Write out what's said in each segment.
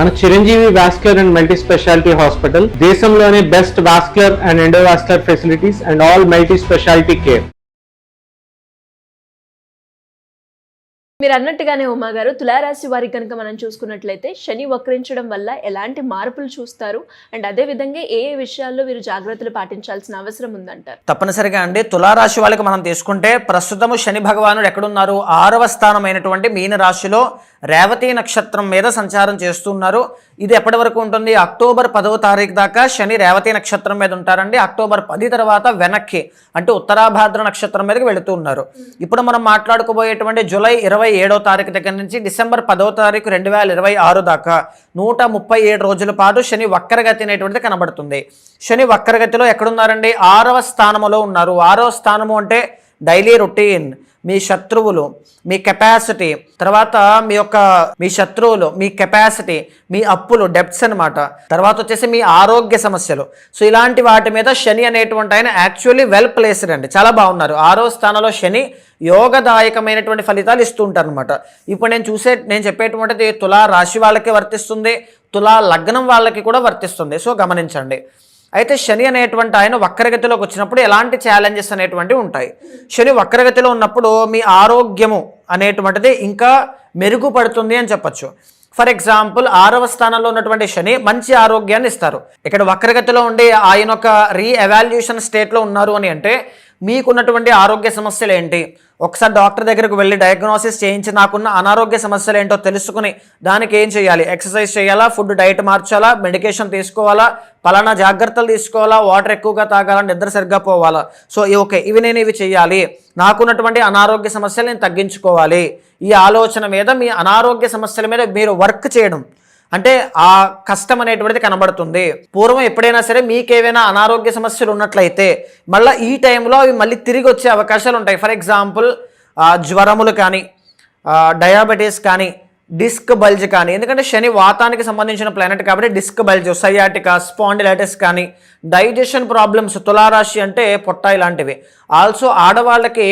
మన Chiranjeevi vascular and multi speciality hospital దేశంలోనే best vascular and endovascular facilities and all multi speciality care. మీరు అన్నట్టుగానే ఉమా గారు, తులారాశి వారికి కనుక మనం చూసుకున్నట్లయితే శని వక్రించడం వల్ల ఎలాంటి మార్పులు చూస్తారు అండ్ అదే విధంగా ఏ విషయాల్లో వీరు జాగ్రత్తలు పాటించాల్సిన అవసరం ఉందంటారు? తప్పనిసరిగా అండి, తులారాశి వాళ్ళకి మనం తీసుకుంటే ప్రస్తుతము శని భగవానుడు ఎక్కడున్నారు? 6వ స్థానమైనటువంటి మీన రాశిలో రేవతి నక్షత్రం మీద సంచారం చేస్తున్నారు. ఇది ఎప్పటి వరకు ఉంటుంది? అక్టోబర్ 10వ తారీఖు దాకా శని రేవతి నక్షత్రం మీద ఉంటారండి. అక్టోబర్ 10 తర్వాత వెనక్కి అంటే ఉత్తరాభాద్ర నక్షత్రం మీదకి వెళుతూ ఉన్నారు. ఇప్పుడు మనం మాట్లాడుకోబోయేటువంటి జూలై 27వ తారీఖు దగ్గర నుంచి డిసెంబర్ 10వ తారీఖు 2026 దాకా 137 రోజుల పాటు శని వక్రగతి అనేటువంటిది కనబడుతుంది. శని వక్రగతిలో ఎక్కడున్నారండి? 6వ స్థానంలో ఉన్నారు. 6వ స్థానము అంటే డైలీ రొటీన్, మీ శత్రువులు, మీ కెపాసిటీ, తర్వాత మీ శత్రువులు, మీ కెపాసిటీ, మీ అప్పులు, డెబ్ట్స్ అనమాట. తర్వాత వచ్చేసి మీ ఆరోగ్య సమస్యలు. సో ఇలాంటి వాటి మీద శని అనేటువంటి ఆయన యాక్చువల్లీ వెల్ ప్లేస్డ్ అండి, చాలా బాగున్నారు. 6వ స్థానంలో శని యోగదాయకమైనటువంటి ఫలితాలు ఇస్తూ ఉంటారు అనమాట. ఇప్పుడు నేను చెప్పేటువంటిది తులా రాశి వాళ్ళకి వర్తిస్తుంది, తులా లగ్నం వాళ్ళకి కూడా వర్తిస్తుంది. సో గమనించండి. అయితే శని అనేటువంటి ఆయన వక్రగతిలోకి వచ్చినప్పుడు ఎలాంటి ఛాలెంజెస్ అనేటువంటివి ఉంటాయి? శని వక్రగతిలో ఉన్నప్పుడు మీ ఆరోగ్యము అనేటువంటిది ఇంకా మెరుగుపడుతుంది అని చెప్పచ్చు. ఫర్ ఎగ్జాంపుల్ 6వ స్థానంలో ఉన్నటువంటి శని మంచి ఆరోగ్యాన్ని ఇస్తారు. ఇక్కడ వక్రగతిలో ఉండి ఆయన ఒక రీఎవాల్యుయేషన్ స్టేట్లో ఉన్నారు అని అంటే మీకున్నటువంటి ఆరోగ్య సమస్యలు ఏంటి, ఒకసారి డాక్టర్ దగ్గరకు వెళ్ళి డయాగ్నోసిస్ చేయించి నాకున్న అనారోగ్య సమస్యలు ఏంటో తెలుసుకుని దానికి ఏం చేయాలి? ఎక్సర్సైజ్ చేయాలా, ఫుడ్ డైట్ మార్చాలా, మెడికేషన్ తీసుకోవాలా, పలానా జాగ్రత్తలు తీసుకోవాలా, వాటర్ ఎక్కువగా తాగాలా, నిద్ర సరిగ్గా పోవాలా. సో ఇవి చేయాలి, నాకున్నటువంటి అనారోగ్య సమస్యలు నేను తగ్గించుకోవాలి. ఈ ఆలోచన మీద, మీ అనారోగ్య సమస్యల మీద మీరు వర్క్ చేయడం అంటే ఆ కష్టం అనేటువంటిది కనబడుతుంది. పూర్వం ఎప్పుడైనా సరే మీకేమైనా అనారోగ్య సమస్యలు ఉన్నట్లయితే మళ్ళీ ఈ టైంలో అవి మళ్ళీ తిరిగి వచ్చే అవకాశాలు ఉంటాయి. ఫర్ ఎగ్జాంపుల్ జ్వరములు కానీ, డయాబెటీస్ కానీ, డిస్క్ బల్జ్ కానీ, ఎందుకంటే శని వాతానికి సంబంధించిన ప్లానెట్ కాబట్టి డిస్క్ బల్జ్, సయాటికా, స్పాండిలైటిస్ కానీ, డైజెషన్ ప్రాబ్లమ్స్, తులారాశి అంటే పొట్ట ఇలాంటివి. ఆల్సో ఆడవాళ్ళకి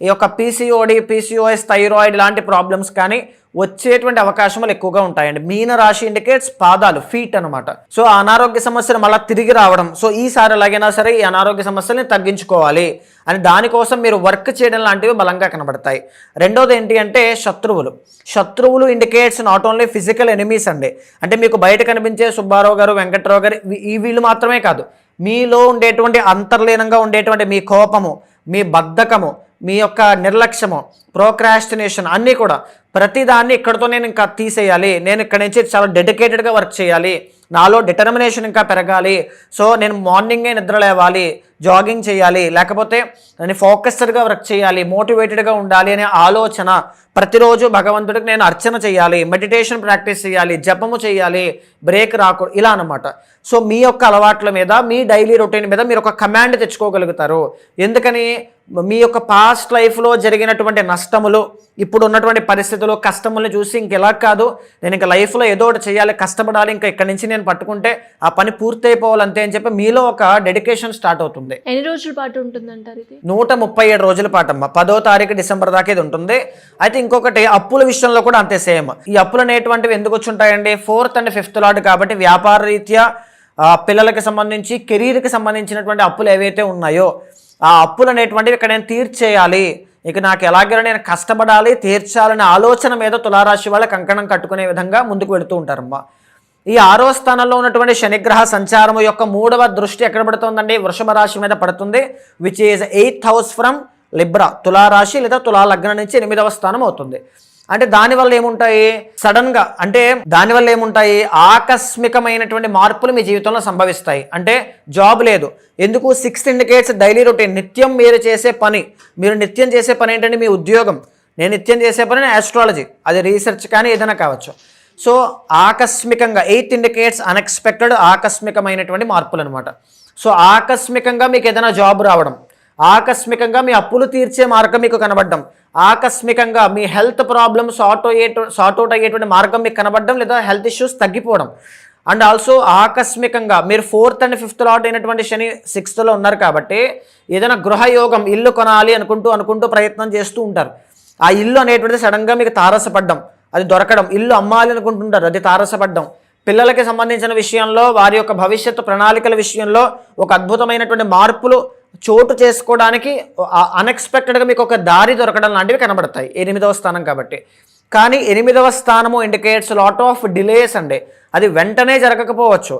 ఈ యొక్క PCOS, థైరాయిడ్ లాంటి ప్రాబ్లమ్స్ కానీ వచ్చేటువంటి అవకాశాలు ఎక్కువగా ఉంటాయండి. మీన రాశి ఇండికేట్స్ పాదాలు, ఫీట్ అనమాట. సో ఆ అనారోగ్య సమస్యలు మళ్ళీ తిరిగి రావడం. సో ఈసారి ఎలాగైనా సరే ఈ అనారోగ్య సమస్యల్ని తగ్గించుకోవాలి అని దానికోసం మీరు వర్క్ చేయడం లాంటివి బలంగా కనబడతాయి. రెండోది ఏంటి అంటే శత్రువులు indicates not only physical enemies అండి. అంటే మీకు బయట కనిపించే సుబ్బారావు గారు, వెంకట్రావు గారు, ఈ వీళ్ళు మాత్రమే కాదు, మీలో ఉండేటువంటి అంతర్లీనంగా ఉండేటువంటి మీ కోపము, మీ బద్ధకము, మీ యొక్క నిర్లక్ష్యము, ప్రోక్రాస్టినేషన్ అన్నీ కూడా ప్రతిదాన్ని ఇక్కడతో నేను ఇంకా తీసేయాలి, నేను ఇక్కడ నుంచి చాలా డెడికేటెడ్గా వర్క్ చేయాలి, నాలో డిటర్మినేషన్ ఇంకా పెరగాలి, సో నేను మార్నింగే నిద్ర లేవాలి, జాగింగ్ చేయాలి, లేకపోతే నేను ఫోకస్డ్గా వర్క్ చేయాలి, మోటివేటెడ్గా ఉండాలి అనే ఆలోచన, ప్రతిరోజు భగవంతుడికి నేను అర్చన చేయాలి, మెడిటేషన్ ప్రాక్టీస్ చేయాలి, జపము చేయాలి, బ్రేక్ రాకూడదు, ఇలా అనమాట. సో మీ యొక్క అలవాట్ల మీద, మీ డైలీ రొటీన్ మీద మీరు ఒక కమాండ్ తెచ్చుకోగలుగుతారు. ఎందుకని? మీ యొక్క పాస్ట్ లైఫ్లో జరిగినటువంటి నష్టములు, ఇప్పుడు ఉన్నటువంటి పరిస్థితులు, కష్టములను చూసి ఇంకెలా కాదు, నేను ఇంకా లైఫ్లో ఏదో ఒకటి చేయాలి, కష్టపడాలి, ఇంకా ఇక్కడి నుంచి నేను పట్టుకుంటే ఆ పని పూర్తి అయిపోవాలి అంతే అని చెప్పి మీలో ఒక డెడికేషన్ స్టార్ట్ అవుతుంది. ఎన్ని రోజుల పాటు ఉంటుందంటారు ఇది? 137 రోజుల పాటు అమ్మ. 10వ తారీఖు డిసెంబర్ దాకా ఇది ఉంటుంది. అయితే ఇంకొకటి అప్పుల విషయంలో కూడా అంతే సేమ్. ఈ అప్పులు అనేటువంటివి ఎందుకు వచ్చి ఉంటాయండి? 4th and 5th లార్డ్ కాబట్టి వ్యాపార రీత్యా, పిల్లలకి సంబంధించి, కెరీర్కి సంబంధించినటువంటి అప్పులు ఏవైతే ఉన్నాయో ఆ అప్పులు అనేటువంటివి ఇక్కడ నేను తీర్చేయాలి, ఇక నాకు ఎలాగైనా నేను కష్టపడాలి, తీర్చాలనే ఆలోచన మీద తులారాశి వాళ్ళ కంకణం కట్టుకునే విధంగా ముందుకు వెళుతూ ఉంటారమ్మా. ఈ 6వ స్థానంలో ఉన్నటువంటి శనిగ్రహ సంచారము యొక్క 3వ దృష్టి ఎక్కడ పడుతుందండి? వృషభ రాశి మీద పడుతుంది, which is 8th house from Libra, తులారాశి లేదా తులా లగ్నం నుంచి 8వ స్థానం అవుతుంది. అంటే దానివల్ల ఏముంటాయి? సడన్గా అంటే దానివల్ల ఏముంటాయి? ఆకస్మికమైనటువంటి మార్పులు మీ జీవితంలో సంభవిస్తాయి. అంటే జాబ్ లేదు, ఎందుకు? 6th ఇండికేట్స్ డైలీ రొటీన్, నిత్యం మీరు చేసే పని. మీరు నిత్యం చేసే పని ఏంటంటే మీ ఉద్యోగం. నేను నిత్యం చేసే పని ఆస్ట్రాలజీ, అది రీసెర్చ్ కానీ ఏదైనా కావచ్చు. సో ఆకస్మికంగా 8th ఇండికేట్స్ అన్ఎక్స్పెక్టెడ్, ఆకస్మికమైనటువంటి మార్పులు అనమాట. సో ఆకస్మికంగా మీకు ఏదైనా జాబ్ రావడం, ఆకస్మికంగా మీ అప్పులు తీర్చే మార్గం మీకు కనబడడం, ఆకస్మికంగా మీ హెల్త్ ప్రాబ్లమ్ సార్ట్ అవుట్ అయ్యేటువంటి మార్గం మీకు కనబడడం, లేదా హెల్త్ ఇష్యూస్ తగ్గిపోవడం. అండ్ ఆల్సో ఆకస్మికంగా మీరు 4th and 5th లార్డ్ అయినటువంటి శని 6thలో ఉన్నారు కాబట్టి ఏదైనా గృహయోగం, ఇల్లు కొనాలి అనుకుంటూ ప్రయత్నం చేస్తూ ఉంటారు. ఆ ఇల్లు అనేటువంటిది సడన్గా మీకు తారసపడ్డం, అది దొరకడం, ఇల్లు అమ్మాలి అనుకుంటుంటారు, అది తారసపడ్డం, పిల్లలకి సంబంధించిన విషయంలో, వారి యొక్క భవిష్యత్తు ప్రణాళికల విషయంలో ఒక అద్భుతమైనటువంటి మార్పులు చోటు చేసుకోవడానికి అన్ఎక్స్పెక్టెడ్గా మీకు ఒక దారి దొరకడం లాంటివి కనబడతాయి 8వ స్థానం కాబట్టి. కానీ 8వ స్థానము ఇండికేట్స్ లాట్ ఆఫ్ డిలేస్ అండి. అది వెంటనే జరగకపోవచ్చు.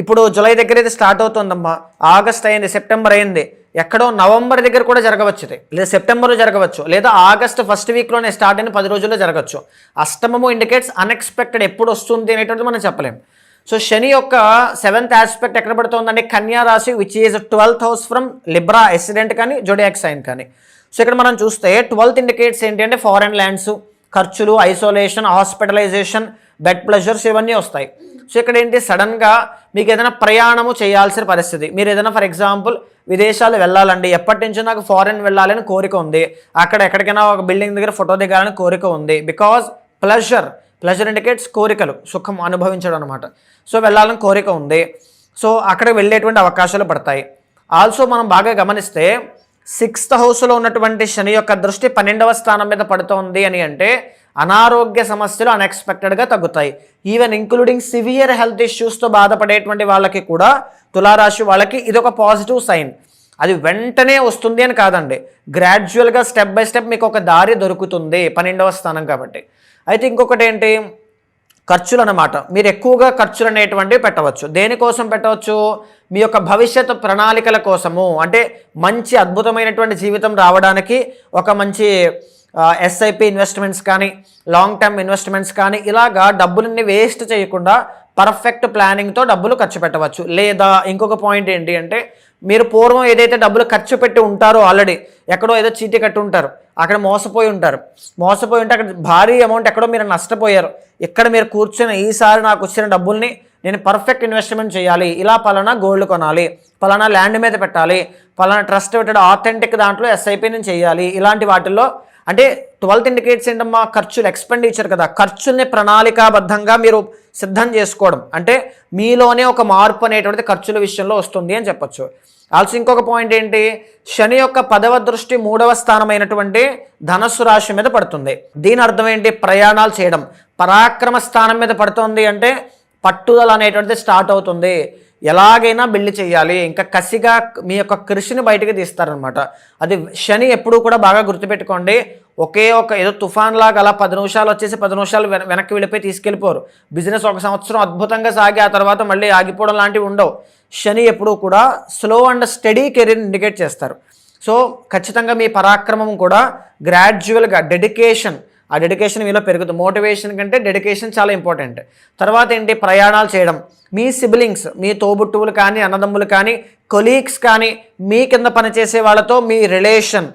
ఇప్పుడు జూలై దగ్గర అయితే స్టార్ట్ అవుతుందమ్మా, ఆగస్ట్ అయింది, సెప్టెంబర్ అయింది, ఎక్కడో నవంబర్ దగ్గర కూడా జరగవచ్చు, లేదా సెప్టెంబర్లో జరగవచ్చు, లేదా ఆగస్ట్ ఫస్ట్ వీక్లోనే స్టార్ట్ అయిన 10 రోజుల్లో జరగచ్చు. అష్టమము ఇండికేట్స్ అన్ఎక్స్పెక్టెడ్, ఎప్పుడు వస్తుంది అనేటువంటిది మనం చెప్పలేం. సో శని యొక్క 7th ఆస్పెక్ట్ ఎక్కడ పడుతుందండి? కన్యా రాశి, which is 12th house from Libra ascendant కానీ జోడియాక్ సైన్ కానీ. సో ఇక్కడ మనం చూస్తే 12th ఇండికేట్స్ ఏంటి అంటే ఫారెన్ ల్యాండ్స్, ఖర్చులు, ఐసోలేషన్, హాస్పిటలైజేషన్, బెడ్ ప్లెజర్స్ ఇవన్నీ వస్తాయి. సో ఇక్కడ ఏంటి, సడన్గా మీకు ఏదైనా ప్రయాణము చేయాల్సిన పరిస్థితి, మీరు ఏదైనా ఫర్ ఎగ్జాంపుల్ విదేశాలు వెళ్ళాలండి, ఎప్పటి నుంచో నాకు ఫారెన్ వెళ్ళాలని కోరిక ఉంది, అక్కడ ఎక్కడికైనా ఒక బిల్డింగ్ దగ్గర ఫోటో దిగాలని కోరిక ఉంది. బికాజ్ ప్లెజర్ ఇండికేట్స్ కోరికలు, సుఖం అనుభవించడం అనమాట. సో వెళ్ళాలని కోరిక ఉంది, సో అక్కడికి వెళ్ళేటువంటి అవకాశాలు పడతాయి. ఆల్సో మనం బాగా గమనిస్తే 6th హౌస్లో ఉన్నటువంటి శని యొక్క దృష్టి 12వ స్థానం మీద పడుతోంది అని అంటే అనారోగ్య సమస్యలు అన్ఎక్స్పెక్టెడ్గా తగ్గుతాయి. ఈవెన్ ఇంక్లూడింగ్ సివియర్ హెల్త్ ఇష్యూస్తో బాధపడేటువంటి వాళ్ళకి కూడా, తులారాశి వాళ్ళకి ఇదొక పాజిటివ్ సైన్. అది వెంటనే వస్తుంది అని కాదండి, గ్రాడ్యువల్గా స్టెప్ బై స్టెప్ మీకు ఒక దారి దొరుకుతుంది 12వ స్థానం కాబట్టి. అయితే ఇంకొకటి ఏంటి, ఖర్చులు అన్నమాట. మీరు ఎక్కువగా ఖర్చులు అనేటువంటివి పెట్టవచ్చు. దేనికోసం పెట్టవచ్చు? మీ యొక్క భవిష్యత్తు ప్రణాళికల కోసము. అంటే మంచి అద్భుతమైనటువంటి జీవితం రావడానికి ఒక మంచి ఎస్ఐపి ఇన్వెస్ట్మెంట్స్ కానీ, లాంగ్ టర్మ్ ఇన్వెస్ట్మెంట్స్ కానీ, ఇలాగా డబ్బులన్నీ వేస్ట్ చేయకుండా పర్ఫెక్ట్ ప్లానింగ్తో డబ్బులు ఖర్చు పెట్టవచ్చు. లేదా ఇంకొక పాయింట్ ఏంటి అంటే, మీరు పూర్వం ఏదైతే డబ్బులు ఖర్చు పెట్టి ఉంటారో, ఆల్రెడీ ఎక్కడో ఏదో చీటీ కట్టి ఉంటారు, అక్కడ మోసపోయి ఉంటే అక్కడ భారీ అమౌంట్ ఎక్కడో మీరు నష్టపోయారు. ఇక్కడ మీరు కూర్చొని ఈసారి నాకు వచ్చిన డబ్బుల్ని నేను పర్ఫెక్ట్ ఇన్వెస్ట్మెంట్ చేయాలి, ఇలా పలానా గోల్డ్ కొనాలి, పలానా ల్యాండ్ మీద పెట్టాలి, పలానా ట్రస్ట్ పెట్టడం ఆథెంటిక్ దాంట్లో ఎస్ఐపి నేను చేయాలి, ఇలాంటి వాటిల్లో. అంటే 12th ఇండికేట్స్ ఏంటమ్మా, ఖర్చులు, ఎక్స్పెండిచర్ కదా. ఖర్చుల్ని ప్రణాళికాబద్ధంగా మీరు సిద్ధం చేసుకోవడం, అంటే మీలోనే ఒక మార్పు అనేటువంటిది ఖర్చుల విషయంలో వస్తుంది అని చెప్పొచ్చు. ఆల్సో ఇంకొక పాయింట్ ఏంటి, శని యొక్క 10వ దృష్టి 3వ స్థానమైనటువంటి ధనస్సు రాశి మీద పడుతుంది. దీని అర్థం ఏంటి, ప్రయాణాలు చేయడం. పరాక్రమ స్థానం మీద పడుతుంది అంటే పట్టుదల అనేటువంటిది స్టార్ట్ అవుతుంది. ఎలాగైనా బిల్డ్ చేయాలి, ఇంకా కసిగా మీ యొక్క కృషిని బయటకు తీస్తారనమాట. అది శని ఎప్పుడూ కూడా బాగా గుర్తుపెట్టుకోండి. ఒకే ఒక ఏదో తుఫాన్ లాగా అలా 10 నిమిషాలు వచ్చేసి 10 నిమిషాలు వెనక్కి వెళ్ళిపోయి తీసుకెళ్ళిపోరు. బిజినెస్ 1 సంవత్సరం అద్భుతంగా సాగి ఆ తర్వాత మళ్ళీ ఆగిపోవడం లాంటివి ఉండవు. శని ఎప్పుడూ కూడా స్లో అండ్ స్టడీ కెరీర్ని ఇండికేట్ చేస్తారు. సో ఖచ్చితంగా మీ పరాక్రమం కూడా గ్రాడ్యువల్గా ఆ డెడికేషన్ మీలో పెరుగుతుంది. మోటివేషన్ కంటే డెడికేషన్ చాలా ఇంపార్టెంట్. తర్వాత ఏంటి, ప్రయాణాలు చేయడం. మీ సిబ్లింగ్స్, మీ తోబుట్టువులు కానీ, అన్నదమ్ములు కానీ, కొలీగ్స్ కానీ, మీ కింద పనిచేసే వాళ్ళతో మీ రిలేషన్,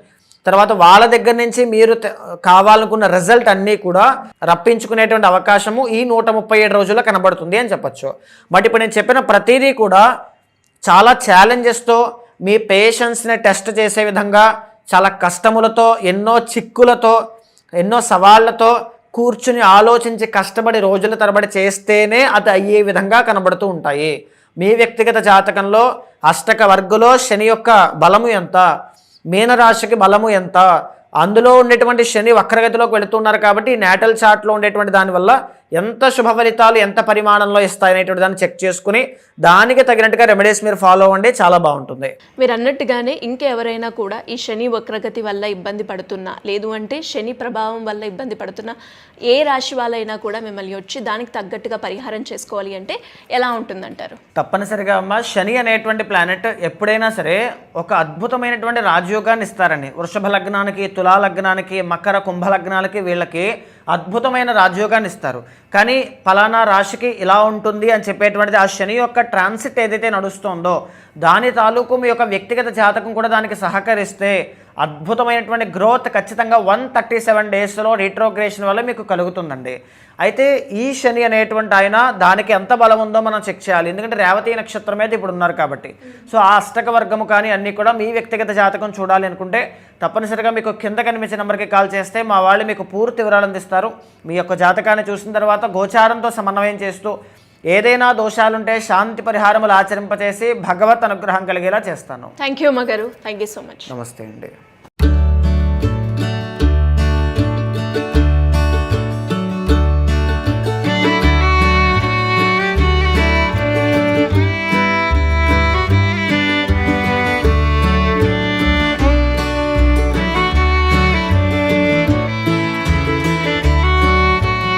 తర్వాత వాళ్ళ దగ్గర నుంచి మీరు కావాలనుకున్న రిజల్ట్ అన్నీ కూడా రప్పించుకునేటువంటి అవకాశము ఈ 137 రోజుల్లో కనబడుతుంది అని చెప్పచ్చు. బట్ ఇప్పుడు నేను చెప్పిన ప్రతిదీ కూడా చాలా ఛాలెంజెస్తో, మీ పేషెన్స్ని టెస్ట్ చేసే విధంగా, చాలా కష్టములతో, ఎన్నో చిక్కులతో, ఎన్నో సవాళ్లతో కూర్చుని ఆలోచించి కష్టపడి రోజుల తరబడి చేస్తేనే అది అయ్యే విధంగా కనబడుతూ ఉంటాయి. మీ వ్యక్తిగత జాతకంలో అష్టక వర్గులో శని యొక్క బలము ఎంత, మీనరాశికి బలము ఎంత, అందులో ఉండేటువంటి శని వక్రగతిలోకి వెళుతున్నారు కాబట్టి నేటల్ చార్ట్లో ఉండేటువంటి దానివల్ల ఎంత శుభ ఫలితాలు ఎంత పరిమాణంలో ఇస్తాయనేటువంటి దాన్ని చెక్ చేసుకుని దానికి తగినట్టుగా రెమెడీస్ మీరు ఫాలో అవ్వండి, చాలా బాగుంటుంది. మీరు అన్నట్టుగానే ఇంకెవరైనా కూడా ఈ శని వక్రగతి వల్ల ఇబ్బంది పడుతున్నా, లేదు అంటే శని ప్రభావం వల్ల ఇబ్బంది పడుతున్నా, ఏ రాశి వాళ్ళైనా కూడా మిమ్మల్ని వచ్చి దానికి తగ్గట్టుగా పరిహారం చేసుకోవాలి అంటే ఎలా ఉంటుందంటారు? తప్పనిసరిగా అమ్మ, శని అనేటువంటి ప్లానెట్ ఎప్పుడైనా సరే ఒక అద్భుతమైనటువంటి రాజయోగాన్ని ఇస్తారని. వృషభ లగ్నానికి, తులా లగ్నానికి, మకర కుంభ లగ్నాలకి వీళ్ళకి అద్భుతమైన రాజయోగాన్ని ఇస్తారు. కానీ ఫలానా రాశికి ఇలా ఉంటుంది అని చెప్పేటువంటిది ఆ శని యొక్క ట్రాన్సిట్ ఏదైతే నడుస్తుందో దాని తాలూకు మీ యొక్క వ్యక్తిగత జాతకం కూడా దానికి సహకరిస్తే అద్భుతమైనటువంటి గ్రోత్ ఖచ్చితంగా 137 డేస్లో రీట్రోగ్రేషన్ వల్ల మీకు కలుగుతుందండి. అయితే ఈ శని అనేటువంటి ఆయన దానికి ఎంత బలం ఉందో మనం చెక్ చేయాలి. ఎందుకంటే రేవతి నక్షత్రం మీద ఇప్పుడు ఉన్నారు కాబట్టి. సో ఆ అష్టక వర్గము కానీ అన్నీ కూడా మీ వ్యక్తిగత జాతకం చూడాలి అనుకుంటే తప్పనిసరిగా మీకు కింద కనిపించే నెంబర్కి కాల్ చేస్తే మా వాళ్ళు మీకు పూర్తి వివరాలు అందిస్తారు. మీ యొక్క జాతకాన్ని చూసిన తర్వాత గోచారంతో సమన్వయం చేస్తూ ఏదైనా దోషాలుంటే శాంతి పరిహారములు ఆచరింపచేసి భగవత్ అనుగ్రహం కలిగేలా చేస్తాను. థ్యాంక్ యూ అమ్మ గారు, థ్యాంక్ యూ సో మచ్. నమస్తే అండి.